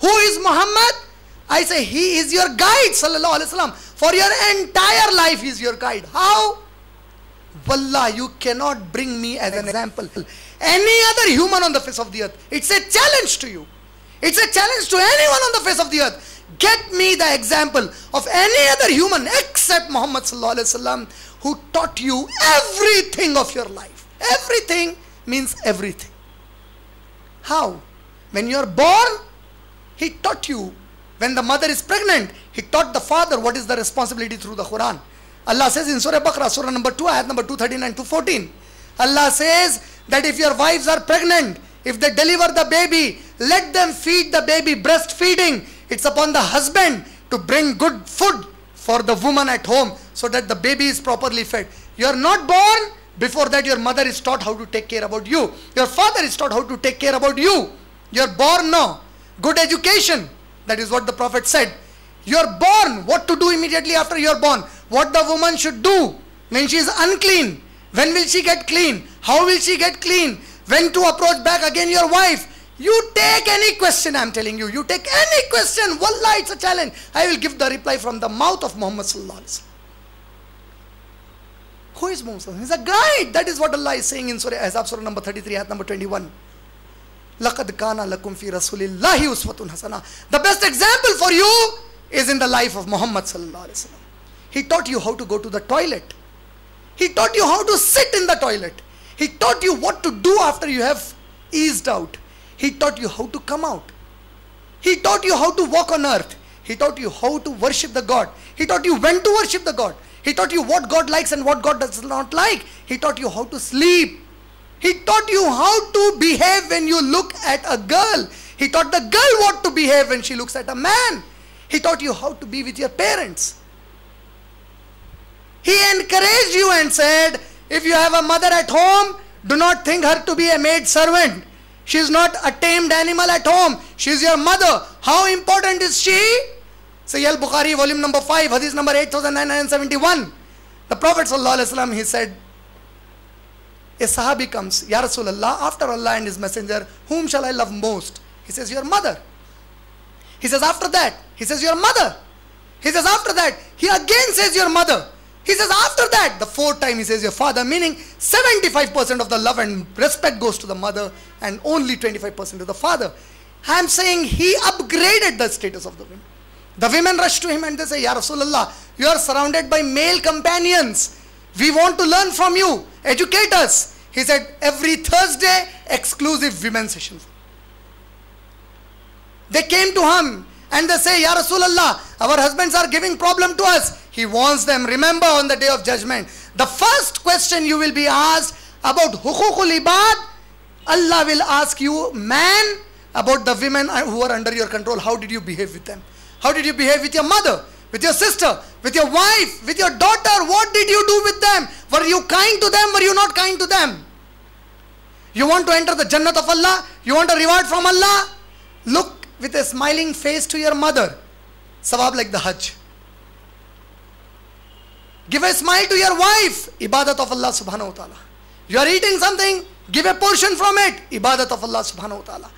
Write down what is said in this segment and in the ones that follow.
Who is Muhammad? I say, he is your guide, sallallahu alaihi wasallam. For your entire life, he is your guide. How? Wallah, you cannot bring me as an example. Any other human on the face of the earth. It's a challenge to you. It's a challenge to anyone on the face of the earth. Get me the example of any other human except Muhammad sallallahu alaihi wasallam, who taught you everything of your life. Everything means everything. How? When you are born, he taught you. When the mother is pregnant, he taught the father what is the responsibility through the Quran. Allah says in Surah Baqarah, Surah number 2, ayat number 239 to 14. Allah says that if your wives are pregnant, if they deliver the baby, let them feed the baby. Breastfeeding, it's upon the husband to bring good food for the woman at home so that the baby is properly fed. You are not born. Before that, your mother is taught how to take care about you. Your father is taught how to take care about you. You are born now. Good education. That is what the Prophet said. You are born. What to do immediately after you are born? What the woman should do when she is unclean? When will she get clean? How will she get clean? When to approach back again your wife? You take any question, I am telling you. You take any question. Wallah, it's a challenge. I will give the reply from the mouth of Muhammad sallallahu alaihi wasallam. Who is Muhammad? He is a guide. That is what Allah is saying in Surah Ahzab, Surah number 33, ayat number 21. لَقَدْ كَانَ لَكُمْ فِي رَسُولِ اللَّهِ أُسْوَةٌ حَسَنَةٌ. The best example for you is in the life of Muhammad sallallahu alaihi wasallam. He taught you how to go to the toilet. He taught you how to sit in the toilet. He taught you what to do after you have eased out. He taught you how to come out. He taught you how to walk on earth. He taught you how to worship the God. He taught you when to worship the God. He taught you what God likes and what God does not like. He taught you how to sleep. He taught you how to behave when you look at a girl. He taught the girl what to behave when she looks at a man. He taught you how to be with your parents. He encouraged you and said, if you have a mother at home, do not think her to be a maid servant. She is not a tamed animal at home. She is your mother. How important is she? Sahih al-Bukhari, volume number 5, hadith number 8971. The Prophet sallallahu alaihi wasallam, he said, a sahabi comes, Ya Rasulullah, after Allah and his messenger, whom shall I love most? He says, your mother. He says, after that, he says, your mother. He says, after that, he again says, your mother. He says, after that, the fourth time he says, your father, meaning 75% of the love and respect goes to the mother and only 25% to the father. I am saying he upgraded the status of the women. The women rush to him and they say, Ya Rasulullah, you are surrounded by male companions. We want to learn from you. Educate us. He said, every Thursday, exclusive women session. They came to him and they say, Ya Rasulullah, our husbands are giving problem to us. He warns them, remember on the day of judgment, the first question you will be asked about hukukul ibad, Allah will ask you, man, about the women who are under your control. How did you behave with them? How did you behave with your mother, with your sister, with your wife, with your daughter? What did you do with them? Were you kind to them? Were you not kind to them? You want to enter the Jannat of Allah? You want a reward from Allah? Look with a smiling face to your mother. Sawab like the Hajj. Give a smile to your wife. Ibadat of Allah subhanahu wa ta'ala. You are eating something. Give a portion from it. Ibadat of Allah subhanahu wa ta'ala.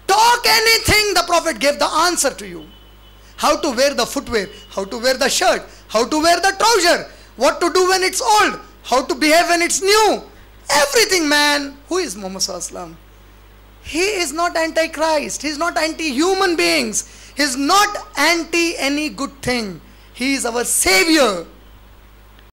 Talk anything. The Prophet gave the answer to you. How to wear the footwear. How to wear the shirt. How to wear the trouser. What to do when it's old. How to behave when it's new. Everything, man. Who is Muhammad sallallahu alaihi wasallam? He is not anti-Christ. He is not anti-human beings. He is not anti any good thing. He is our savior.